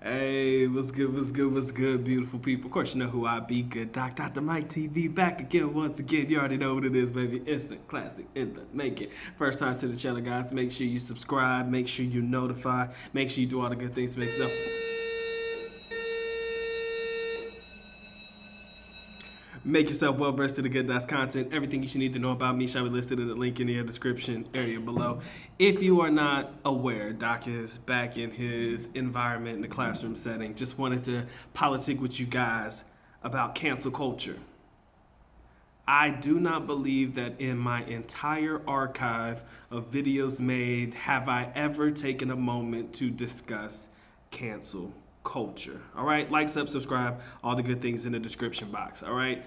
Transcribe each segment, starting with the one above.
Hey, what's good, beautiful people? Of course, you know who I be, good Dr. Mike TV, back again, once again. You already know what it is, baby. Instant classic in the making. First time to the channel, guys. Make sure you subscribe, make sure you notify, make sure you do all the good things to make stuff. Make yourself well versed in the good Dots content. Everything you should need to know about me shall be listed in the link in the description area below. If you are not aware, Doc is back in his environment in the classroom setting. Just wanted to politic with you guys about cancel culture. I do not believe that in my entire archive of videos made have I ever taken a moment to discuss cancel culture. All right, like, subscribe, all the good things in the description box. All right,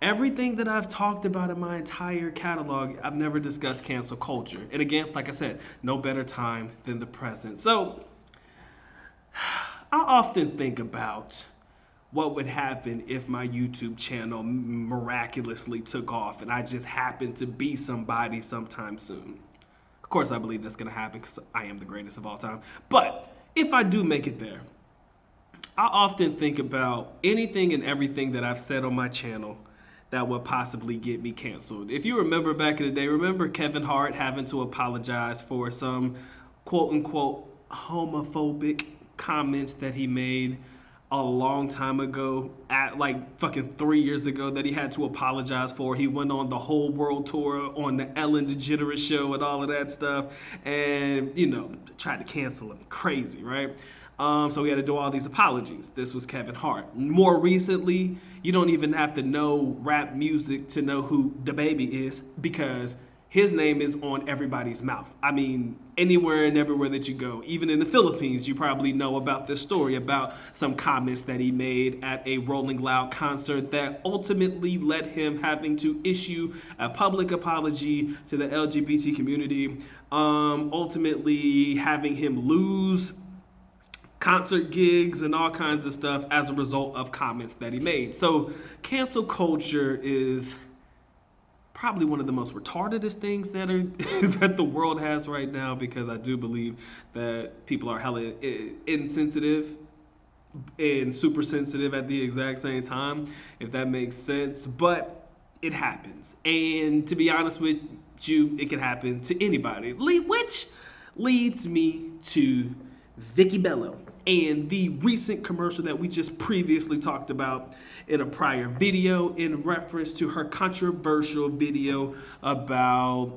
everything that I've talked about in my entire catalog, I've never discussed cancel culture. And again, like I said, no better time than the present. So I often think about what would happen if my YouTube channel miraculously took off and I just happened to be somebody sometime soon. Of course, I believe that's going to happen because I am the greatest of all time. But if I do make it there, I often think about anything and everything that I've said on my channel that would possibly get me canceled. If you remember back in the day, remember Kevin Hart having to apologize for some quote unquote homophobic comments that he made a long time ago, at like fucking 3 years ago, that he had to apologize for. He went on the whole world tour on the Ellen DeGeneres show and all of that stuff, and tried to cancel him. Crazy, right? So we had to do all these apologies. This was Kevin Hart. More recently, you don't even have to know rap music to know who DaBaby is, because his name is on everybody's mouth. I mean, anywhere and everywhere that you go, even in the Philippines, you probably know about this story about some comments that he made at a Rolling Loud concert that ultimately led him having to issue a public apology to the LGBT community, ultimately having him lose concert gigs and all kinds of stuff as a result of comments that he made. So cancel culture is probably one of the most retardedest things that are that the world has right now, because I do believe that people are hella insensitive and super sensitive at the exact same time, if that makes sense. But it happens, and to be honest with you, it can happen to anybody, which leads me to Vicki Belo and the recent commercial that we just previously talked about in a prior video in reference to her controversial video about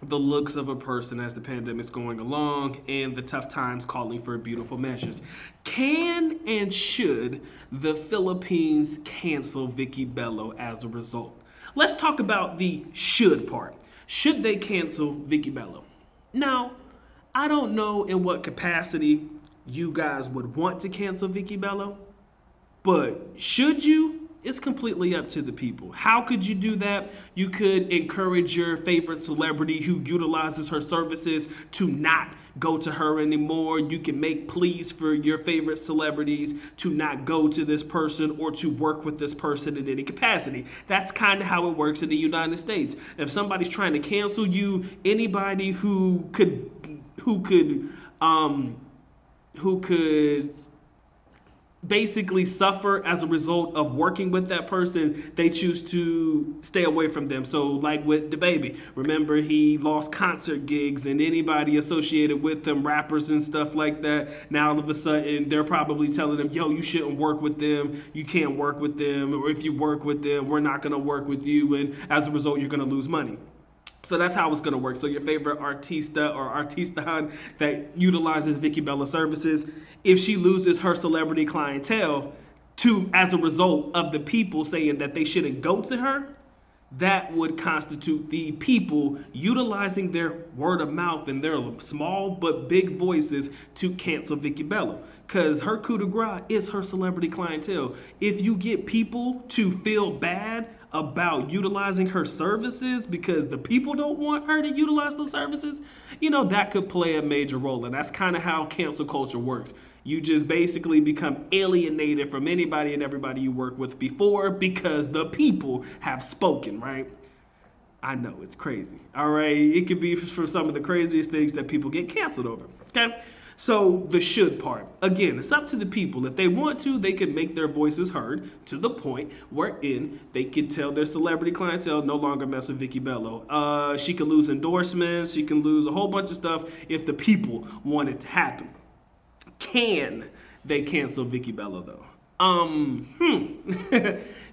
the looks of a person as the pandemic's going along and the tough times calling for beautiful measures. Can and should the Philippines cancel Vicki Belo as a result? Let's talk about the should part. Should they cancel Vicki Belo? Now, I don't know in what capacity you guys would want to cancel Vicki Belo, but should you? It's completely up to the people. How could you do that? You could encourage your favorite celebrity who utilizes her services to not go to her anymore. You can make pleas for your favorite celebrities to not go to this person or to work with this person in any capacity. That's kind of how it works in the United States. If somebody's trying to cancel you, anybody who could basically suffer as a result of working with that person, they choose to stay away from them. So like with DaBaby, remember he lost concert gigs, and anybody associated with them, rappers and stuff like that, now all of a sudden they're probably telling them, yo, you shouldn't work with them, you can't work with them, or if you work with them, we're not going to work with you, and as a result you're going to lose money. So that's how it's going to work. So your favorite artista or artistan that utilizes Vicki Belo services, if she loses her celebrity clientele as a result of the people saying that they shouldn't go to her, that would constitute the people utilizing their word of mouth and their small but big voices to cancel Vicki Belo, because her coup de grace is her celebrity clientele. If you get people to feel bad about utilizing her services because the people don't want her to utilize those services, that could play a major role. And that's kind of how cancel culture works. You just basically become alienated from anybody and everybody you work with before because the people have spoken, right? I know, it's crazy. All right, it could be for some of the craziest things that people get canceled over. Okay, So the should part, again, it's up to the people. If they want to, they can make their voices heard to the point wherein they can tell their celebrity clientele no longer mess with Vicki Belo. She can lose endorsements. She can lose a whole bunch of stuff if the people want it to happen. Can they cancel Vicki Belo though?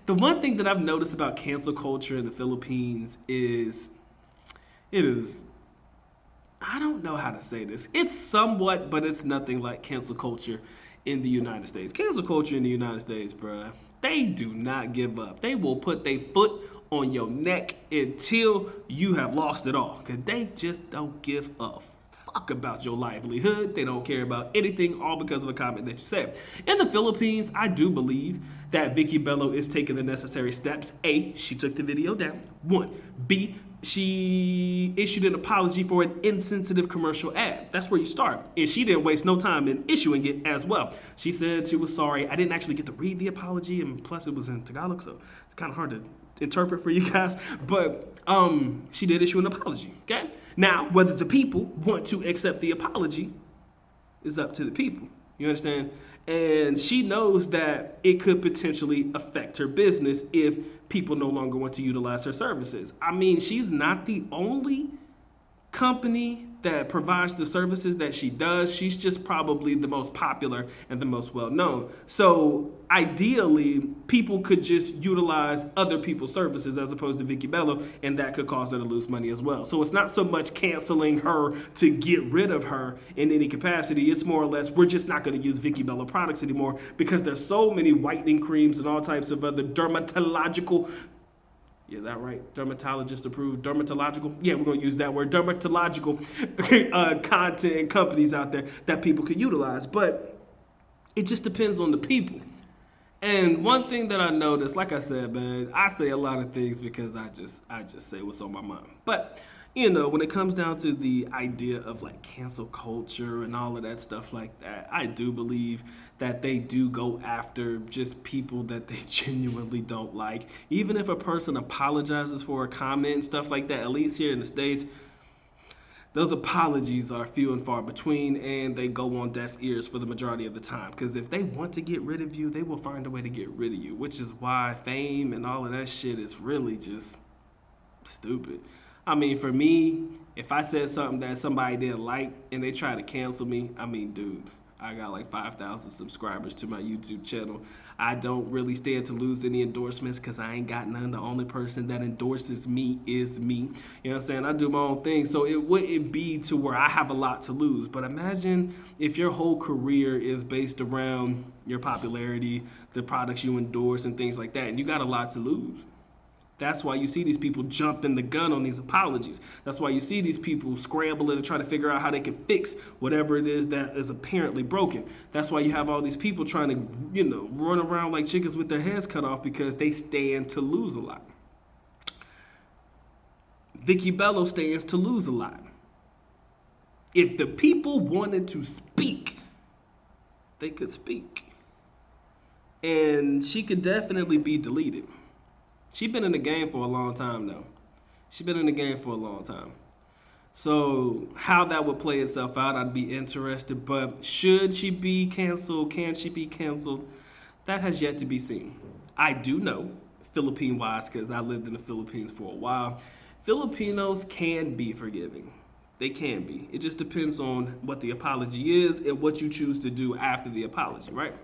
The one thing that I've noticed about cancel culture in the Philippines is I don't know how to say this. It's somewhat, but it's nothing like cancel culture in the United States. Cancel culture in the United States, bruh, they do not give up. They will put their foot on your neck until you have lost it all. Because they just don't give a fuck about your livelihood. They don't care about anything, all because of a comment that you said. In the Philippines, I do believe that Vicki Belo is taking the necessary steps. A, she took the video down. 1. B, she issued an apology for an insensitive commercial ad. That's where you start. And she didn't waste no time in issuing it as well. She said she was sorry. I didn't actually get to read the apology, and plus it was in Tagalog, so it's kind of hard to interpret for you guys. But she did issue an apology, okay? Now, whether the people want to accept the apology is up to the people. You understand? And she knows that it could potentially affect her business if people no longer want to utilize her services. I mean, she's not the only company that provides the services that she does. She's just probably the most popular and the most well-known. So ideally, people could just utilize other people's services as opposed to Vicki Belo, and that could cause her to lose money as well. So it's not so much canceling her to get rid of her in any capacity. It's more or less, we're just not going to use Vicki Belo products anymore because there's so many whitening creams and all types of other dermatological, yeah, that right? Dermatologist approved. Dermatological? Yeah, we're going to use that word. Dermatological content and companies out there that people could utilize. But it just depends on the people. And one thing that I noticed, like I said, man, I say a lot of things because I just say what's on my mind. But, you know, when it comes down to the idea of like cancel culture and all of that stuff like that, I do believe that they do go after just people that they genuinely don't like. Even if a person apologizes for a comment and stuff like that, at least here in the States, those apologies are few and far between, and they go on deaf ears for the majority of the time. Because if they want to get rid of you, they will find a way to get rid of you, which is why fame and all of that shit is really just stupid. I mean, for me, if I said something that somebody didn't like and they try to cancel me, I mean, dude, I got like 5,000 subscribers to my YouTube channel. I don't really stand to lose any endorsements because I ain't got none. The only person that endorses me is me. You know what I'm saying? I do my own thing. So it wouldn't be to where I have a lot to lose. But imagine if your whole career is based around your popularity, the products you endorse and things like that, and you got a lot to lose. That's why you see these people jumping the gun on these apologies. That's why you see these people scrambling to try to figure out how they can fix whatever it is that is apparently broken. That's why you have all these people trying to, you know, run around like chickens with their heads cut off because they stand to lose a lot. Vicki Belo stands to lose a lot. If the people wanted to speak, they could speak. And she could definitely be deleted. She's been in the game for a long time now. She's been in the game for a long time. So how that would play itself out, I'd be interested. But should she be canceled? Can she be canceled? That has yet to be seen. I do know, Philippine-wise, because I lived in the Philippines for a while, Filipinos can be forgiving. They can be. It just depends on what the apology is and what you choose to do after the apology, right?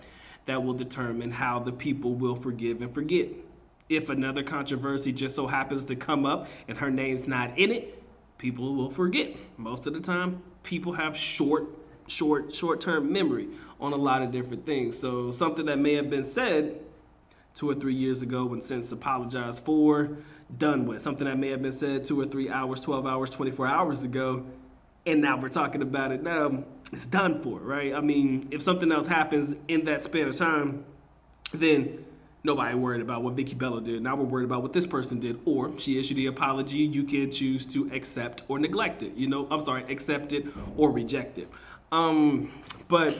That will determine how the people will forgive and forget. If another controversy just so happens to come up and her name's not in it, people will forget. Most of the time, people have short-term memory on a lot of different things. So something that may have been said 2 or 3 years ago when since apologized for, done with. Something that may have been said 2 or 3 hours, 12 hours, 24 hours ago, and now we're talking about it now, it's done for, right? I mean, if something else happens in that span of time, then nobody worried about what Vicki Belo did. Now we're worried about what this person did. Or she issued the apology. You can choose to accept or neglect it. Accept it or reject it. But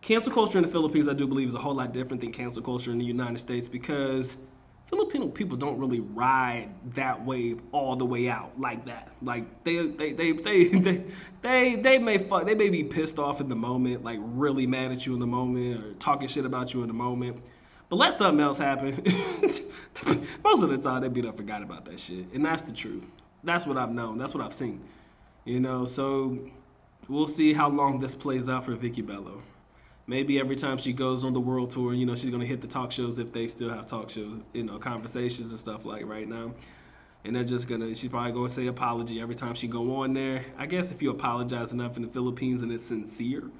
cancel culture in the Philippines, I do believe, is a whole lot different than cancel culture in the United States because Filipino people don't really ride that wave all the way out like that. Like they may be pissed off in the moment, like really mad at you in the moment, or talking shit about you in the moment. But let something else happen. Most of the time, they beat up, forgot about that shit, and that's the truth. That's what I've known. That's what I've seen. So we'll see how long this plays out for Vicki Belo. Maybe every time she goes on the world tour, she's gonna hit the talk shows if they still have talk shows, conversations and stuff like right now. And she's probably gonna say apology every time she go on there. I guess if you apologize enough in the Philippines and it's sincere,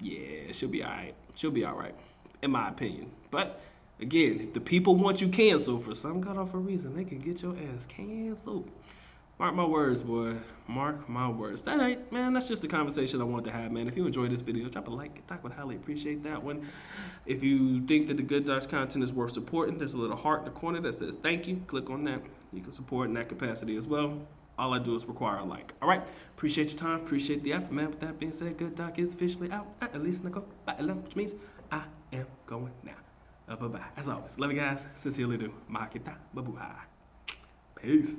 yeah, she'll be all right. She'll be all right, in my opinion. But again, if the people want you canceled for some god awful reason, they can get your ass canceled. Mark my words, boy. Mark my words. All right, man, that's just the conversation I wanted to have, man. If you enjoyed this video, drop a like. I would highly appreciate that one. If you think that the Good Docs content is worth supporting, there's a little heart in the corner that says thank you. Click on that. You can support in that capacity as well. All I do is require a like. All right? Appreciate your time. Appreciate the effort, man. With that being said, Good Doc is officially out. At least I go by 11, which means I am going now. Bye-bye. As always, love you guys. Sincerely do. Makita. Babuha. Peace.